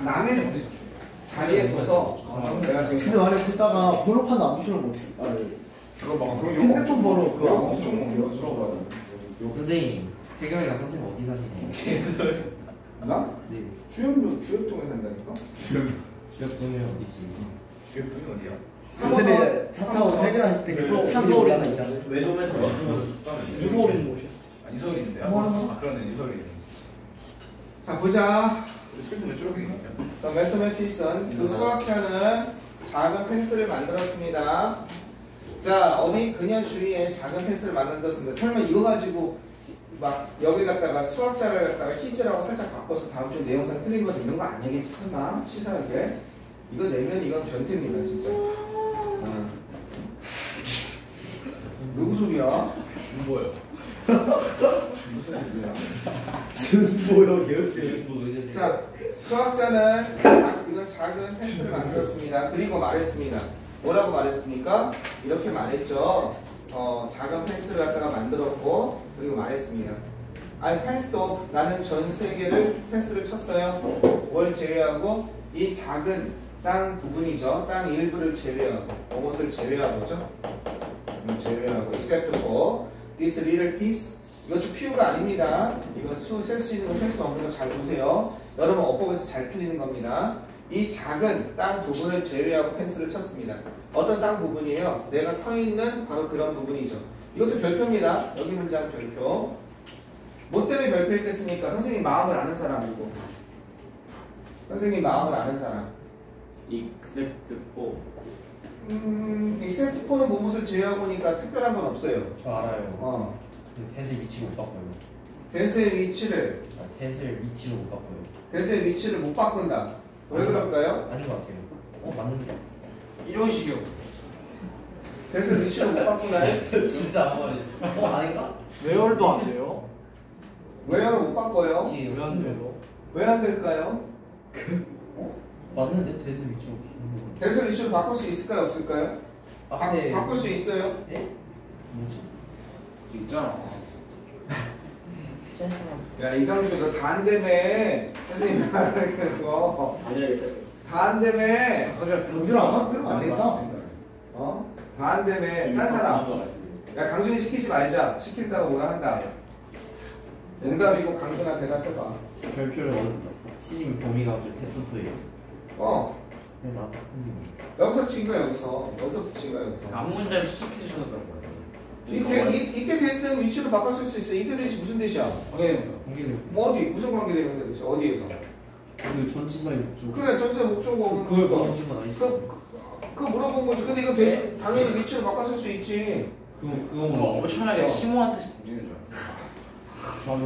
나는 자리에 둬서 내가 지금 근데 만약에 걷다가 번호판 안 붙이는 거 어떻게 그거 막 핸드폰 번호 그거 안 엄청 붙이는 먹어. 선생님, 태경이랑 선생님 어디 사시나요? 나? 네. 주엽동에 산다니까? 주엽동이 어디지? 주엽동이 어디야? 요새 차 타고 퇴근하실 때 참서울이 하나 있잖아. 외돔에서 원중에서 죽다면 유서울이 있는 곳이야. 이서울이 있는데. 뭐 그러네, 이서울이 있네. 자, 보자. 필드면 쫄깃이냐? 매스매티슨 두 수학자는 작은 펜슬을 만들었습니다. 자, 어디 그녀 주위에 작은 펜슬을 만들었습니다. 설마 이거 가지고 막 여기 갖다가 수학자를 갖다가 히즈라고 살짝 바꿔서 다음 주 내용상 틀린 거 이런 거 아니겠지 설마 치사하게 이거 내면 이건 변태입니다 진짜. 누구 소리야? 뭐예요? 무슨 소리야? 뭐요 개웃기. 자, 수학자는 이건 작은 펜슬을 만들었습니다. 그리고 말했습니다. 뭐라고 말했습니까? 이렇게 말했죠. 작은 펜슬을 갖다가 만들었고 그리고 말했습니다. I passed off. 나는 전 세계를 패스를 쳤어요. 뭘 제외하고 이 작은 땅 부분이죠. 땅 일부를 제외하고 무엇을 제외하고죠? 제외하고 except for this little piece. 이것도 few,가 아닙니다. 이건 셀 수 있는 거 셀 수 없는 거 잘 보세요. 여러분 어법에서 잘 틀리는 겁니다. 이 작은 땅 부분을 제외하고 펜슬을 쳤습니다. 어떤 땅 부분이에요? 내가 서 있는 바로 그런 부분이죠. 이것도 별표입니다. 여기 문장 별표. 뭐 때문에 별표했겠습니까? 선생님 마음을 아는 사람이고. 선생님 마음을 아는 사람. except for except for는 무엇을 제외하고니까 특별한 건 없어요. 저 알아요. 텟의 위치 못 바꿔요. 대수의 위치를 텟을 위치로 못 바꿔요. 대수의 위치를 못 바꾼다. 왜 그럴까요? 아닌 것 같아요. 맞는데. 이런 식이었어. 대수의 위치를 못 바꾸나요? 진짜 안 말해. 아닌가? 외월도 안 돼요. 왜요? 못 바꿔요? 뒤에 왜 안 돼요? 왜 안 될까요? 맞는데 텟의 위치로. 대수의 위치를 바꿀 수 있을까요? 없을까요? 앞에 바꿀 수 있어요? 예? 뭐지? 있잖아. 센스만. 야 이강주 너 다 안 되매. 선생님 말하는 거. 다 안 되매. 강준아 그러면 안 되겠다. 다 안 되매. 딴 사람. 야 강준이 시키지 말자. 시킨다고 뭐라 한다. 농담이고 강준아 대답해봐. 별표를 얻었다. 시즌 범위가 아주 대부터예요. 네 맞습니다. 여기서 친 거야 여기서. 여기서 붙인 거야 여기서. 아무 문제를 시켜주셨던 거예요. 이때 됐으면 위치로 바꿨을 수 있어. 이때 대시 무슨 대시야? 관계대명사. 관계대명사. 뭐 어디? 무슨 관계대명사 대시? 어디에서? 그 전치사의 목적. 그래 전체 목적어. 그걸 물어보신 건 아니죠? 그거 물어본 거지. 근데 이거 대시 당연히 위치로 바꿨을 수 있지. 그거는 오버셔널하게 심오한테 던지는 줄 알았어.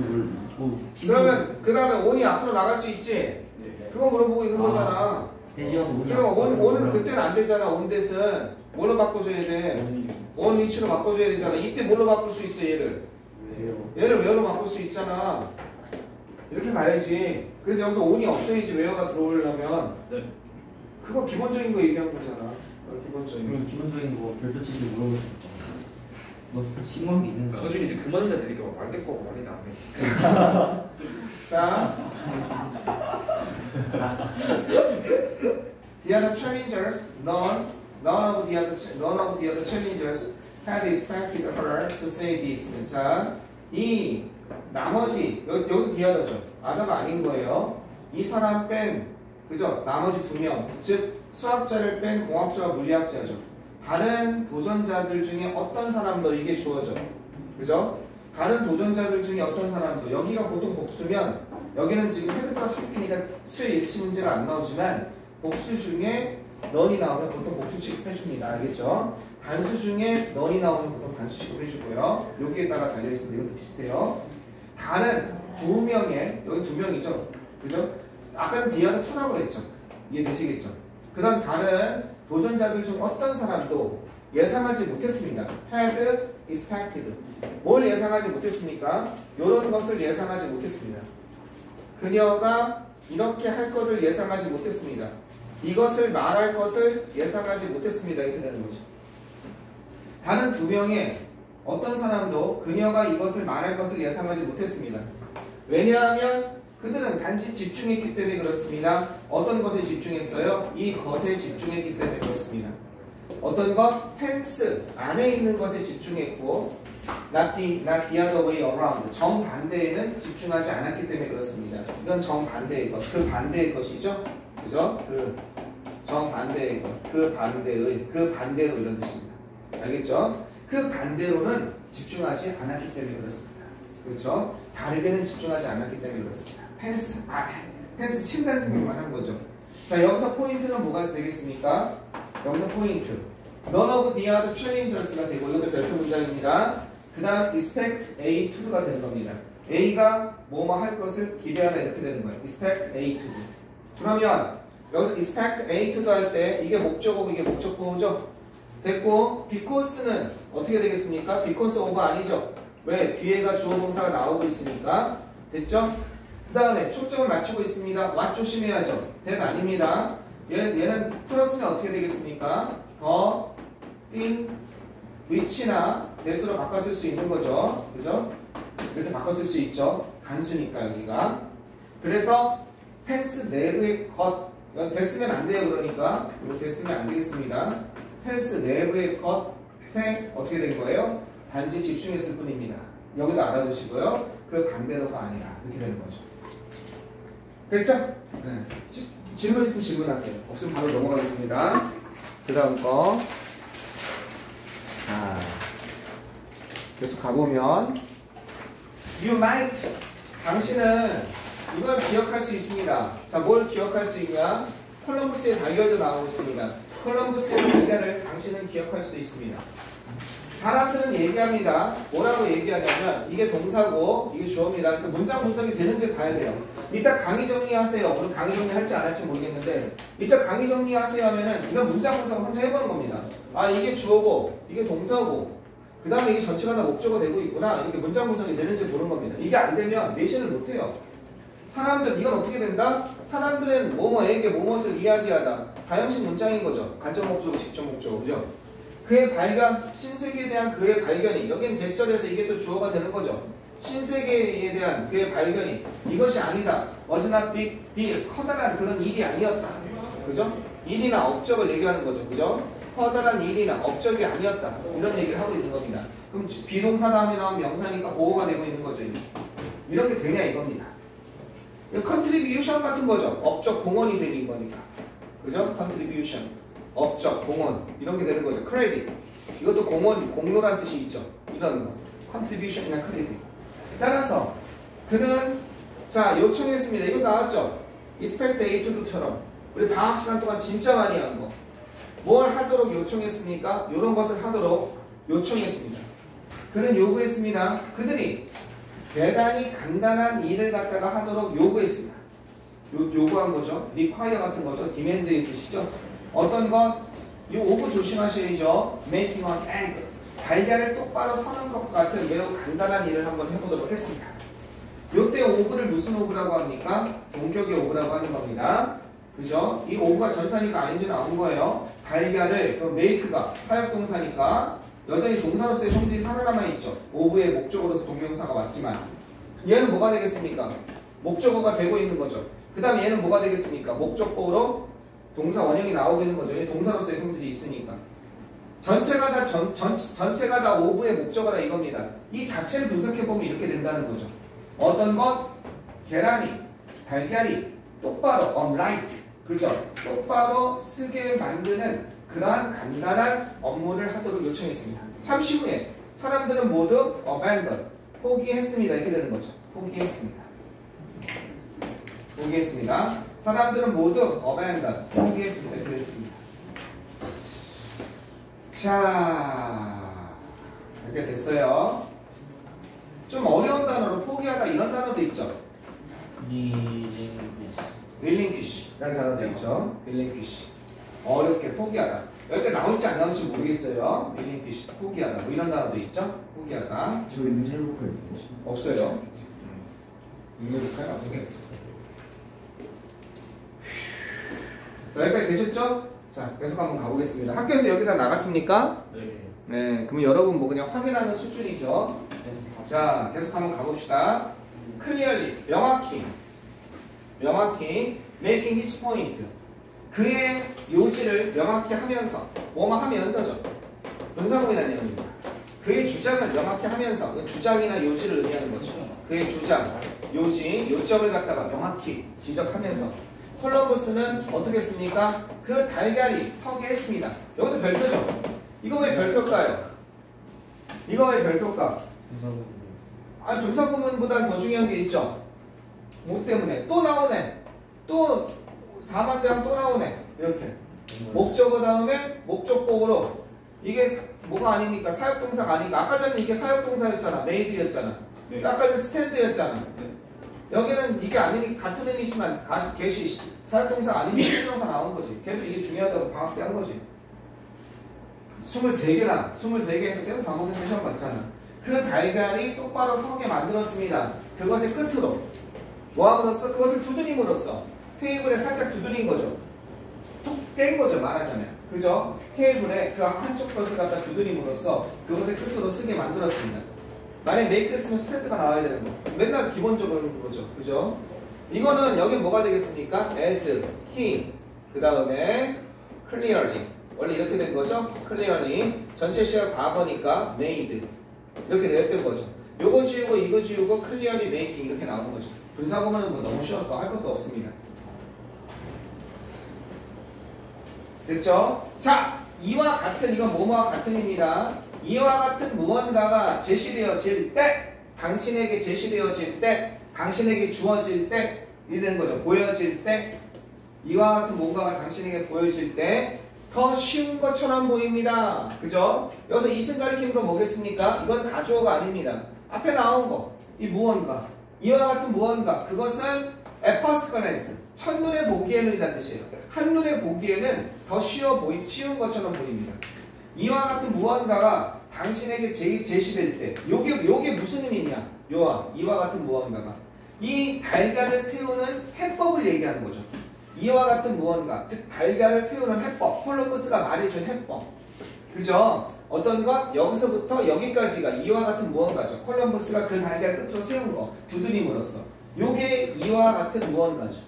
저는 그러면 온이 앞으로 나갈 수 있지. 그거 물어보고 있는 거잖아. 대시가서 온이. 그럼 온은 그때는 안 되잖아. 온 대신 뭘로 바꿔줘야 돼? 원 위치로 바꿔줘야 되잖아. 이때 뭘로 바꿀 수 있어 얘를? 얘를 웨어로 바꿀 수 있잖아. 이렇게 가야지. 그래서 여기서 온이 없어야지 웨어가 들어오려면. 네. 그거 기본적인 거 얘기한 거잖아. 기본적인 그리고 기본적인 거 별표 치지 물어볼 수 있다. 너 심한 게 있는 거야. 강준이 이제 그만 자 되니까 말될 거고 말이 나네. 자. The other challengers, none of the other challengers had expected her to say this. 자, 이 나머지 여기도 the other죠. other가 아닌 거예요. 이 사람 뺀 그죠? 나머지 두 명, 즉 수학자를 뺀 공학자와 물리학자죠. 다른 도전자들 중에 어떤 사람도 이게 주어져. 그죠? 다른 도전자들 중에 어떤 사람도 여기가 보통 복수면 여기는 지금 헤드 플러스 PP니까 수의 일치 문제가 안 나오지만 복수 중에 넌이 나오면 보통 복수 취급해줍니다. 알겠죠? 단수 중에 넌이 나오면 보통 단수 취급해주고요. 여기에다가 달려있습니다. 이것도 비슷해요. 다른 두 명의 여기 두 명이죠. 그죠? 아까는 디아는 투라고 그랬죠. 이해되시겠죠? 그 다음 다른 도전자들 중 어떤 사람도 예상하지 못했습니다. had expected. 뭘 예상하지 못했습니까? 이런 것을 예상하지 못했습니다. 그녀가 이렇게 할 것을 예상하지 못했습니다. 이것을 말할 것을 예상하지 못했습니다. 이렇게 되는 거죠. 다른 두 명의 어떤 사람도 그녀가 이것을 말할 것을 예상하지 못했습니다. 왜냐하면 그 그들은 단지 집중했기 때문에 그렇습니다. 어떤 것에 집중했어요? 이 것에 집중했기 때문에 그렇습니다. 어떤 것? 펜스 안에 있는 것에 집중했고 not the other way around 정반대에는 집중하지 않았기 때문에 그렇습니다. 이건 정반대의 것, 그 반대의 것이죠. 그죠? 그 정반대의 것, 그 반대의, 그 반대로 이런 뜻입니다. 알겠죠? 그 반대로는 집중하지 않았기 때문에 그렇습니다. 그렇죠? 다르게는 집중하지 않았기 때문에 그렇습니다. 펜스, 펜스 친다는 생각만 한 거죠. 자, 여기서 포인트는 뭐가 되겠습니까? 여기서 포인트. None of the other challengers가 되고, 이것도 별표 문장입니다. 그 다음, expect A to do가 되는 겁니다. A가 뭐뭐 할 것을 기대하다 이렇게 되는 거예요. expect A to do. 그러면, 여기서 expect A to do 할 때, 이게 목적어고, 이게 목적보호죠? 됐고, because는 어떻게 되겠습니까? because of 아니죠? 왜? 뒤에가 주어 동사가 나오고 있으니까. 됐죠? 그 다음에 초점을 맞추고 있습니다. what 조심해야죠. that 아닙니다. 얘는 플러스면 어떻게 되겠습니까? 더, in, which나 that으로 바꿔 쓸 수 있는 거죠. 그죠? 이렇게 바꿔 쓸 수 있죠. 단수니까 여기가. 그래서 펜스 내부의 것, 됐으면 안 돼요. 그러니까 이거 됐으면 안 되겠습니다. 펜스 내부의 것에 어떻게 된 거예요? 단지 집중했을 뿐입니다. 여기도 알아두시고요. 그 반대로가 아니라 이렇게 되는 거죠. 됐죠? 네. 질문 있으면 질문하세요. 없으면 바로 넘어가겠습니다. 그 다음 거. 자, 계속 가보면 You might 당신은 이걸 기억할 수 있습니다. 자, 뭘 기억할 수 있냐? 콜럼부스의 달걀도 나오고 있습니다. 콜럼부스의 달걀을 당신은 기억할 수도 있습니다. 사람들은 얘기합니다. 뭐라고 얘기하냐면 이게 동사고 이게 주어입니다. 그 문장 분석이 되는지 봐야 돼요. 이따 강의 정리하세요. 오늘 강의 정리할지 안 할지 모르겠는데 이따 강의 정리하세요 하면은 이건 문장 분석을 혼자 해보는 겁니다. 아, 이게 주어고 이게 동사고 그 다음에 이게 전체가 다 목적어 되고 있구나. 이렇게 문장 분석이 되는지 보는 겁니다. 이게 안 되면 내신을 못해요. 사람들 이건 어떻게 된다? 사람들은 뭐뭐에게 뭐뭇을 이야기하다. 사형식 문장인 거죠. 간접 목적어, 직접 목적어, 그죠? 그의 발견, 신세계에 대한 그의 발견이 여긴 대절에서 이게 또 주어가 되는 거죠. 신세계에 대한 그의 발견이 이것이 아니다. was not big, 커다란 그런 일이 아니었다. 그죠? 일이나 업적을 얘기하는 거죠. 그죠? 커다란 일이나 업적이 아니었다. 이런 얘기를 하고 있는 겁니다. 그럼 비동사 다음에 나온 명사니까 보호가 되고 있는 거죠. 이렇게 되냐 이겁니다. 컨트리뷰션 같은 거죠. 업적 공헌이 되는 거니까. 그죠? 컨트리뷰션. 업적, 공헌 이런 게 되는 거죠. 크레딧. 이것도 공헌, 공로란 뜻이 있죠. 이런 거. 컨트리뷰션이나 크레딧. 따라서 그는 자 요청했습니다. 이거 나왔죠? expect A to do처럼 우리 방학 시간 동안 진짜 많이 한 거. 뭘 하도록 요청했습니까? 이런 것을 하도록 요청했습니다. 그는 요구했습니다. 그들이 대단히 간단한 일을 갖다가 하도록 요구했습니다. 요구한 거죠. require 같은 거죠. demand의 뜻이죠. 어떤 것? 이 오브 조심하셔야죠. making an egg. 달걀을 똑바로 서는 것 같은 매우 간단한 일을 한번 해보도록 했습니다. 이때 오브를 무슨 오브라고 합니까? 동격의 오브라고 하는 겁니다. 그죠? 이 오브가 전사니까 아닌지 나온 거예요. 달걀을, 그럼 make가 사역동사니까 여전히 동사로서의 성질이 살아남아있죠. 오브의 목적어로서 동명사가 왔지만 얘는 뭐가 되겠습니까? 목적어가 되고 있는 거죠. 그 다음에 얘는 뭐가 되겠습니까? 목적보로 동사 원형이 나오고 있는 거죠. 얘 동사로서의 성질이 있으니까. 전체가 다 오브의 목적어다 이겁니다. 이 자체를 분석해보면 이렇게 된다는 거죠. 어떤 것? 계란이, 달걀이 똑바로, upright, 그죠? 똑바로 쓰게 만드는 그러한 간단한 업무를 하도록 요청했습니다. 잠시 후에 사람들은 모두 abandon, 포기했습니다. 이렇게 되는 거죠. 포기했습니다. 포기했습니다. 사람들은 모두 abandon, 포기했습니다. 이렇게 됐습니다. 자, 이렇게 됐어요. 좀 어려운 단어로 포기하다 이런 단어도 있죠. relinquish라는 단어도 있죠. relinquish. 어렵게 포기하다. 여기까지 나올지 안 나올지 모르겠어요. relinquish, 포기하다. 뭐 이런 단어도 있죠. 포기하다. 저기 있는 헬로카 있어요. 없어요. 있는 없어요. 자, 여기까지 되셨죠? 자, 계속 한번 가보겠습니다. 학교에서 여기다 나갔습니까? 네. 네, 그럼 여러분 뭐 그냥 확인하는 수준이죠. 자, 계속 한번 가봅시다. clearly, 명확히. 명확히 making his point. 그의 요지를 명확히 하면서 뭐뭐 하면서죠. 분사구문이라는 내용입니다. 그의 주장을 명확히 하면서 주장이나 요지를 의미하는 거죠. 그의 주장, 요지, 요점을 갖다가 명확히 지적하면서 콜럼버스는 어떻게 했습니까? 그 달걀이 서게 했습니다. 여기도 별표죠. 이거 왜 별표일까요? 이거 왜 별표일까? 분사구문보다 더 중요한 게 있죠. 뭐 때문에? 또 나오네. 또 4만 대항 또 나오네. 이렇게. 목적어 다음에 목적복으로. 이게 뭐가 아닙니까? 사역동사가 아니니까. 아까 전에 이게 사역동사였잖아. 메이드였잖아. 네. 아까 전에 스탠드였잖아. 여기는 이게 아니니 같은 의미지만 개시 사역동사 아니면 수동사 나온 거지. 계속 이게 중요하다고 방학 때 한 거지. 23개에서 계속 반복해서 시험 봤잖아. 그 달걀이 똑바로 서게 만들었습니다. 그것의 끝으로 뭐 함으로써? 그것을 두드림으로써 테이블에 살짝 두드린 거죠. 툭 뗀 거죠. 말하자면. 그죠? 테이블에 그 한쪽 것을 갖다 두드림으로써 그것의 끝으로 쓰게 만들었습니다. 만약에 메이크를 쓰면 스탠드가 나와야 되는 거. 맨날 기본적으로 그거죠. 그죠? 이거는 여기 뭐가 되겠습니까? as, he, 그 다음에 clearly. 원래 이렇게 된 거죠? clearly. 전체 시가 과거니까 made. 이렇게 되었던 거죠. 요거 지우고 이거 지우고 clearly making 이렇게 나오는 거죠. 분사구문은 뭐 너무 쉬워서 할 것도 없습니다. 됐죠? 자, 이와 같은, 이건 뭐뭐와 같은입니다. 이와 같은 무언가가 제시되어질 때, 당신에게 제시되어질 때, 당신에게 주어질 때, 이런 거죠. 보여질 때, 이와 같은 뭔가가 당신에게 보여질 때, 더 쉬운 것처럼 보입니다. 그죠? 여기서 이승 가리키는 건 뭐겠습니까? 이건 가주어가 아닙니다. 앞에 나온 거, 이 무언가, 이와 같은 무언가, 그것은 at first glance, 첫눈에 보기에는 이란 뜻이에요. 한눈에 보기에는 더 쉬운 것처럼 보입니다. 이와 같은 무언가가 당신에게 제시될 때, 요게 무슨 의미냐? 이와 같은 무언가가. 이 달걀을 세우는 해법을 얘기하는 거죠. 이와 같은 무언가, 즉 달걀을 세우는 해법, 콜럼버스가 말해준 해법. 그죠? 어떤 것? 여기서부터 여기까지가 이와 같은 무언가죠. 콜럼버스가 그 달걀 끝으로 세운 거, 두드림으로써. 요게 이와 같은 무언가죠.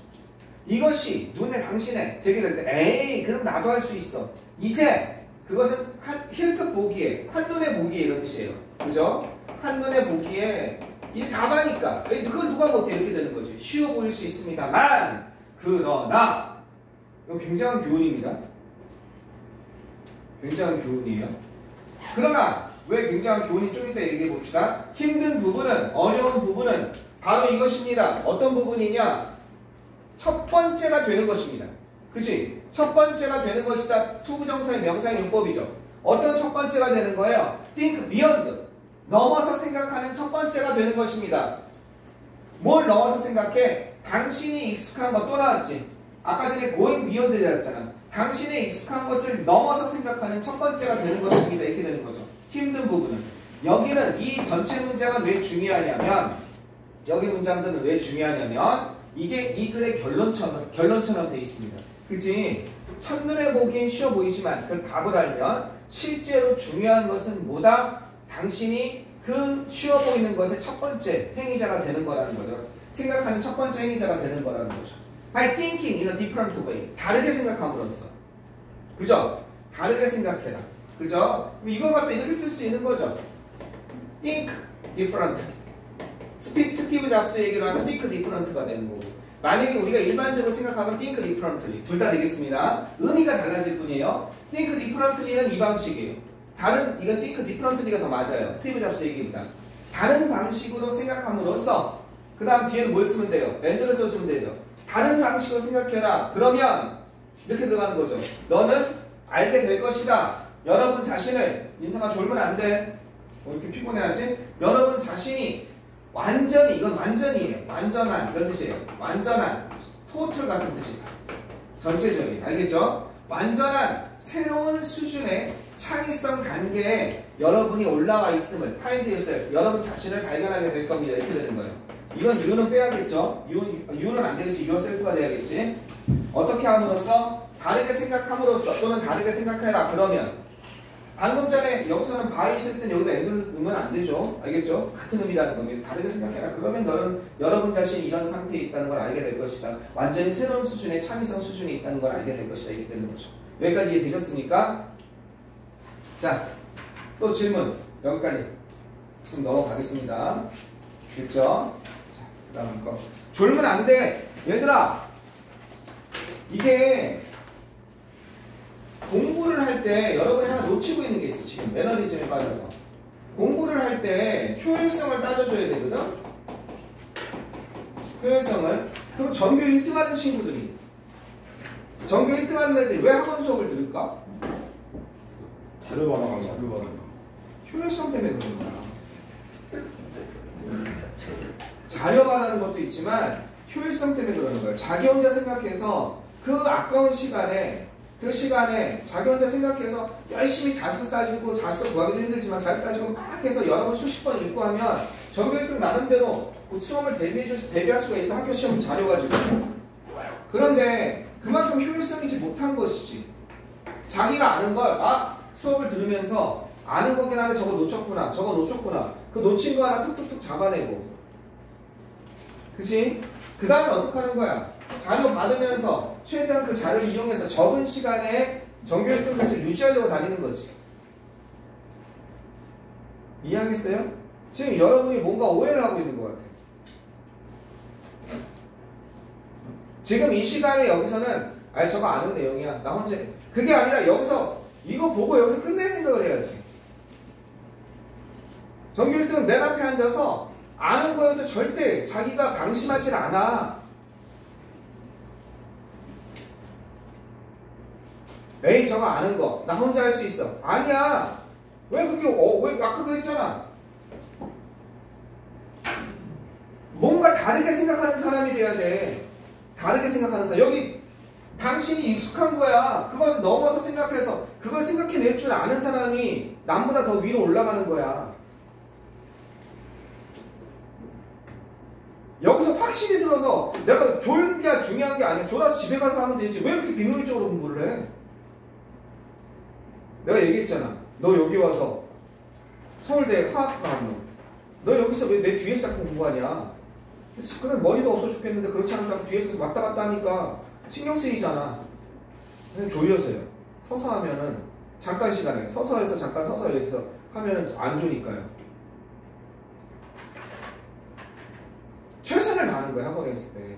이것이 눈에 당신의 제기될 때, 에이, 그럼 나도 할 수 있어. 이제 그것은 힐끗 보기에, 한눈에 보기에 이런 뜻이에요. 그죠? 한눈에 보기에, 이제 가만히니까. 그걸 누가 못해? 이렇게 되는 거지. 쉬워 보일 수 있습니다만, 그러나, 이거 굉장한 교훈입니다. 굉장한 교훈이에요. 그러나, 왜 굉장한 교훈이 좀 이따 얘기해 봅시다. 힘든 부분은, 어려운 부분은 바로 이것입니다. 어떤 부분이냐? 첫 번째가 되는 것입니다. 그치? 첫 번째가 되는 것이다. 투부정사의 명사의 용법이죠. 어떤 첫 번째가 되는 거예요? think beyond. 넘어서 생각하는 첫 번째가 되는 것입니다. 뭘 넘어서 생각해? 당신이 익숙한 것 또 나왔지. 아까 전에 going beyond였잖아. 당신의 익숙한 것을 넘어서 생각하는 첫 번째가 되는 것입니다. 이렇게 되는 거죠. 힘든 부분은. 여기는 이 전체 문장은 왜 중요하냐면, 여기 문장들은 왜 중요하냐면, 이게 이 글의 결론처럼 되어 있습니다. 그치? 첫눈에 보기엔 쉬워 보이지만 그 답을 알면 실제로 중요한 것은 뭐다? 당신이 그 쉬워 보이는 것의 첫 번째 행위자가 되는 거라는 거죠. 생각하는 첫 번째 행위자가 되는 거라는 거죠. By thinking in a different way. 다르게 생각함으로써. 그죠? 다르게 생각해라. 그죠? 이걸 갖다 이렇게 쓸 수 있는 거죠. Think different. 스티브 잡스 얘기로 하면 think different가 되는 거고. 만약에 우리가 일반적으로 생각하면 think differently. 둘 다 되겠습니다. 의미가 달라질 뿐이에요. think differently는 이 방식이에요. 이건 think differently가 더 맞아요. 스티브 잡스 얘기입니다. 다른 방식으로 생각함으로써, 그 다음 뒤에는 뭘 쓰면 돼요? and를 써주면 되죠. 다른 방식으로 생각해라. 그러면 이렇게 들어가는 거죠. 너는 알게 될 것이다. 여러분 자신을, 인상아 졸면 안 돼. 이렇게 피곤해야지. 여러분 자신이 완전히, 이건 완전히에요. 완전한, 이런 뜻이에요. 완전한, 토틀 같은 뜻이에요. 전체적인, 알겠죠? 완전한 새로운 수준의 창의성 단계에 여러분이 올라와 있음을, find yourself, 여러분 자신을 발견하게 될 겁니다. 이렇게 되는 거예요. 이건 you는 빼야겠죠? you는 안 되겠지. yourself가 돼야겠지. 어떻게 함으로써? 다르게 생각함으로써, 또는 다르게 생각해라. 그러면 방금 전에 여기서는 바이 있을 땐 여기다 and를 넣으면 안 되죠. 알겠죠? 같은 의미라는 겁니다. 다르게 생각해라. 그러면 너는 여러분 자신이 이런 상태에 있다는 걸 알게 될 것이다. 완전히 새로운 수준의 창의성 수준에 있다는 걸 알게 될 것이다. 이렇게 되는 거죠. 여기까지 이해되셨습니까? 자, 또 질문. 여기까지 좀 넘어가겠습니다. 됐죠? 자, 그 다음 거. 졸면 안 돼. 얘들아, 이게 공부를 할 때 여러분이 하나 놓치고 있는 게 있어. 지금 매너리즘에 빠져서 공부를 할 때 효율성을 따져줘야 되거든. 효율성을. 그럼 전교 1등 하는 친구들이, 전교 1등 하는 애들이 왜 학원 수업을 들을까? 자료 받아가지고. 효율성 때문에 그런 거야. 자료받아는 것도 있지만 효율성 때문에 그러는 거야. 자기 혼자 생각해서 그 아까운 시간에, 그 시간에 자기 혼자 생각해서 열심히 자수 따지고, 자수 구하기도 힘들지만 자료 따지고 막 해서 여러 번 수십 번 읽고 하면 전교 1등 나름대로 그 시험을 대비할 수가 있어. 학교 시험 자료 가지고. 그런데 그만큼 효율성이지 못한 것이지. 자기가 아는 걸, 수업을 들으면서 아는 거긴 한데 저거 놓쳤구나, 저거 놓쳤구나, 그 놓친 거 하나 툭툭툭 잡아내고, 그치? 그 다음에 어떻게 하는 거야? 자료 받으면서 최대한 그 자료를 이용해서 적은 시간에 전교 1등에서 유지하려고 다니는 거지. 이해하겠어요? 지금 여러분이 뭔가 오해를 하고 있는 것 같아요. 지금 이 시간에 여기서는 아니 저거 아는 내용이야, 나 혼자. 그게 아니라 여기서 이거 보고 여기서 끝낼 생각을 해야지. 전교 1등 맨 앞에 앉아서 아는 거여도 절대 자기가 방심하지 않아. 에이 저거 아는 거 나 혼자 할 수 있어. 아니야. 왜 그렇게 왜 아까 그랬잖아. 뭔가 다르게 생각하는 사람이 돼야 돼. 다르게 생각하는 사람. 여기 당신이 익숙한 거야. 그것을 넘어서 생각해서 그걸 생각해낼 줄 아는 사람이 남보다 더 위로 올라가는 거야. 여기서 확실히 들어서 내가 졸은 게 중요한 게 아니야. 졸아서 집에 가서 하면 되지. 왜 그렇게 비논리적으로 공부를 해? 내가 얘기했잖아. 너 여기 와서 서울대 화학과 한 놈. 너 여기서 왜 내 뒤에 자꾸 공부하냐? 그래 머리도 없어 죽겠는데 그렇지 않고 뒤에서 왔다 갔다 하니까 신경 쓰이잖아. 그냥 졸려서요. 서서 하면은 잠깐 시간에 서서 해서 잠깐 서서 여기서 하면은 안 좋으니까요. 최선을 다하는 거야. 학원에 있을 때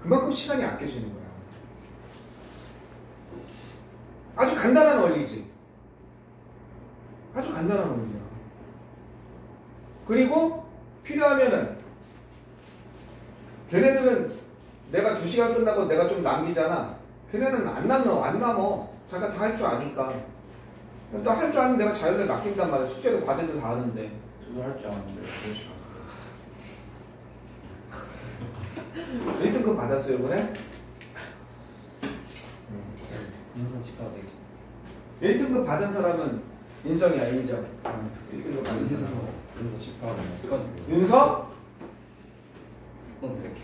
그만큼 시간이 아껴지는 거야. 아주 간단한 원리지. 아주 간단한 원리야. 그리고 필요하면은 걔네들은 내가 2시간 끝나고 내가 좀 남기잖아. 걔네는 안 남어. 자기가 다 할 줄 아니까. 또 할 줄 아는 내가 자유를 맡긴단 말이야. 숙제도 과제도 다 하는데. 저도 할 줄 아는데. 1등급 받았어요 이번에? 인선 집가도 1등급 받은 사람은 인정이야. 인정. 1등급 받은 사람. 인선 집가도 윤서? 이렇게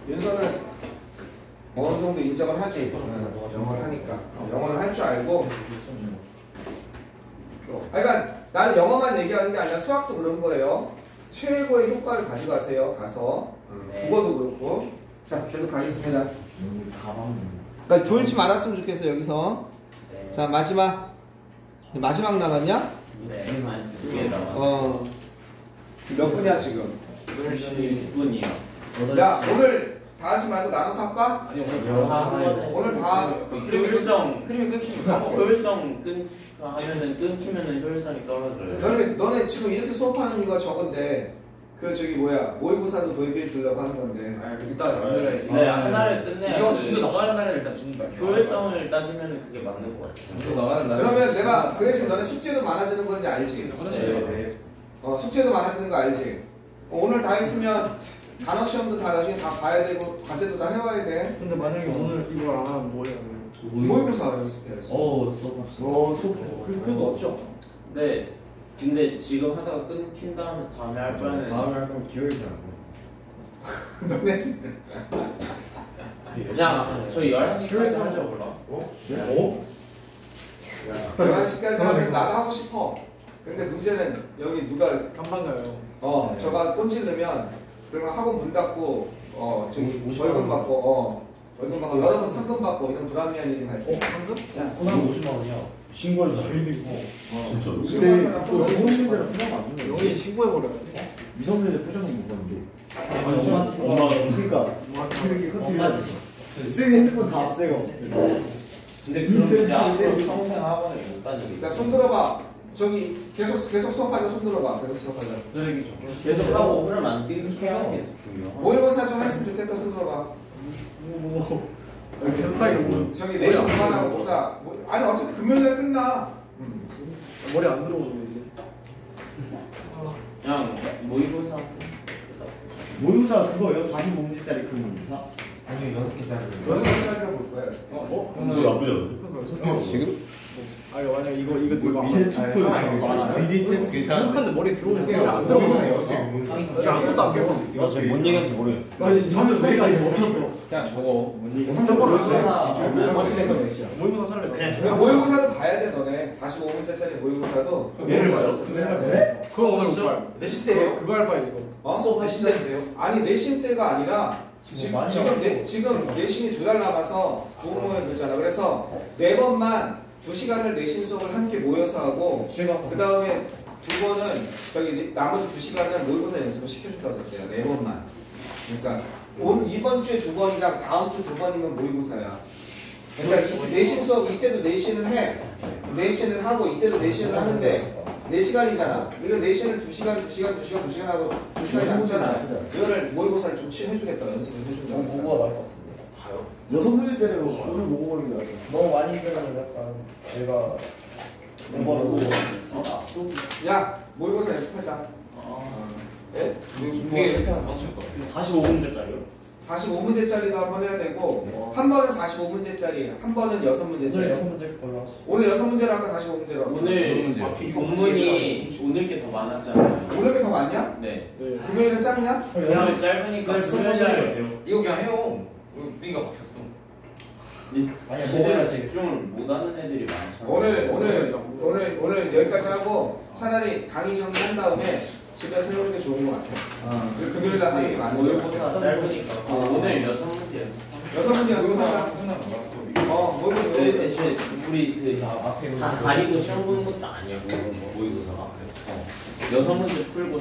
윤서는 어느 정도 인정을 하지. 영어를 하니까. 영어를 할 줄 알고. 그러니까 나는 영어만 얘기하는 게 아니라 수학도 그런 거예요. 최고의 효과를 가져가세요. 가서. 국어도 그렇고. 자, 계속 가겠습니다. 나 졸지 말았으면 좋겠어 여기서. 자, 마지막 남았냐? 네, 맞습니다. 몇 분이야 지금? 6분이요. 야, 오늘 다 하지 말고 나눠서 할까? 아니 오늘 오늘 다 효율성, 효율성 끊기면은 효율성이 떨어져요. 너네 지금 이렇게 수업하는 이유가 저건데 그 저기 뭐야 모의고사도 도입해 주려고 하는 건데. 일단 오늘은 네, 하나를 끝내야 이거 진도 나가는 날에 일단 주는 거야. 효율성을 따지면 그게 맞는 것 같아요. 진도 나가는 날 그러면 내가 그 대신 너네 숙제도 많아지는 건지 알지? 화장실 숙제도 많아지는 거 알지? 오늘 다 했으면 단어 시험도 다 나중에 다 봐야 되고 과제도 다 해와야 돼. 근데 만약에 오늘 이걸 안 하면 뭐예요? 모의고사 연습해야지. 수업 그거 없죠? 네, 근데 지금 하다가 끊긴 다음에 할 바에는 다음에 할 거면 기억이 잘 안 나. 너네 그냥 저희 11시까지 하죠 그럼. 어? 11시까지 하면 나도 하고 싶어. 근데 문제는 여기 누가 깜방 가요. 저가 꼰질르면 그러면 학원 문 닫고 저기 50만 월급 원. 받고 월급 받고 여러 번 상금 받고 이런 불합리한 일이 발생. 상금? 고상 50만 원이야. 신고해서. 진짜. 근데 또 미성년자랑 표정 안 준다. 여기 신고해버려요. 미성년자 표정은 못 봤는데. 엄마한테 신고. 그러니까 그렇게 엄마한테 커트를 신고. 쓰기 핸드폰 다 없애고. 근데 이 그럼 이제 센스 앞으로 때- 평생 학원에 못 다니게. 자, 손 들어봐. 저기 계속 수업하자. 손 들어봐. 계속 수업하자. 쓰레기 좀. 계속 하고 흐름 안 끊게 하는 게 중요해. 모의고사 좀 했으면 좋겠다. 손 들어봐. 저기 내신 그만하고 고사. 아니 어차피 금요일날 끝나. 머리 안 들어오죠 이제. 그냥 모의고사. 모의고사 그거예요? 45문제짜리 그 모의고사? 아니면 6개짜리. 여섯 번째로 볼 거야. 그럼 나쁘지 않아요? 지금? 아니 만약 이거 미세 투표 리딩 테스트 괜찮아. 생각하는데 머리 들어오는데 안 들어오네. 아무것도 안 깼어. 뭔 얘기인지 모르겠어. 아니 저는 머리가 이거 없었어. 그냥 저거. 모의고사 살래. 근데 모의고사도 봐야 돼 너네. 45문제짜리 모의고사도. 내일 봐요? 네? 그거 오늘 못 봐요. 내신 때예요? 그거 할 바에 이거. 수업 하신 때인데요? 아니 내신 때가 아니라 지금 내신이 2달 남아서 구호모에 들잖아. 그래서 4번만 2시간을 내신 수업을 함께 모여서 하고 그 다음에 2번은 저기 나머지 2시간은 모의고사 연습을 시켜준다고 했어 내가 4번만. 그러니까 이번 주에 2번이랑 다음 주 2번이면 모의고사야. 그러니까 내신 수업 이때도 내신을 해. 내신을 하고 이때도 내신을 하는데 4시간이잖아. 이거 내신을 2시간 하고 2시간이 남잖아. 이거를 모의고사를 좀 해주겠다. 연습을 해준다고. 뭐가 나을 것 같은데. 6문제짜리로 오늘 보고 걸리는 거 같아. 너무 많이 읽으면 약간 제가 공부하고 야 모의고사 연습하자. 네? 준비해. 45문제짜리요? 45문제짜리도 한번 해야 되고 한 번은 45문제짜리, 한 번은 6문제짜리. 6문제 걸로 하시죠. 오늘 6문제로 할까 45문제로 할까? 오늘 본문이 오늘 게 더 많았잖아요. 오늘 게 더 많냐? 네. 금요일은 짧냐? 오늘 짧으니까 금요일날 이거 그냥 해요. 우리가 바뀌었어. 아니야, 제대로 먹어야지. 집중을 못하는 애들이 많잖아요. 오늘 여기까지 하고 차라리 강의 정리한 다음에 집에 세우는 게 좋은 것 같아. 그리고 금요일 날 하는 게 많은 거야. 모의고사 짧으니까 오늘 6문제. 6문제 연습하자. 모의고사. 네, 애초에 우리 앞에 다 가리고 시험 보는 것도 아니야. 모의고사가. 6문제 풀고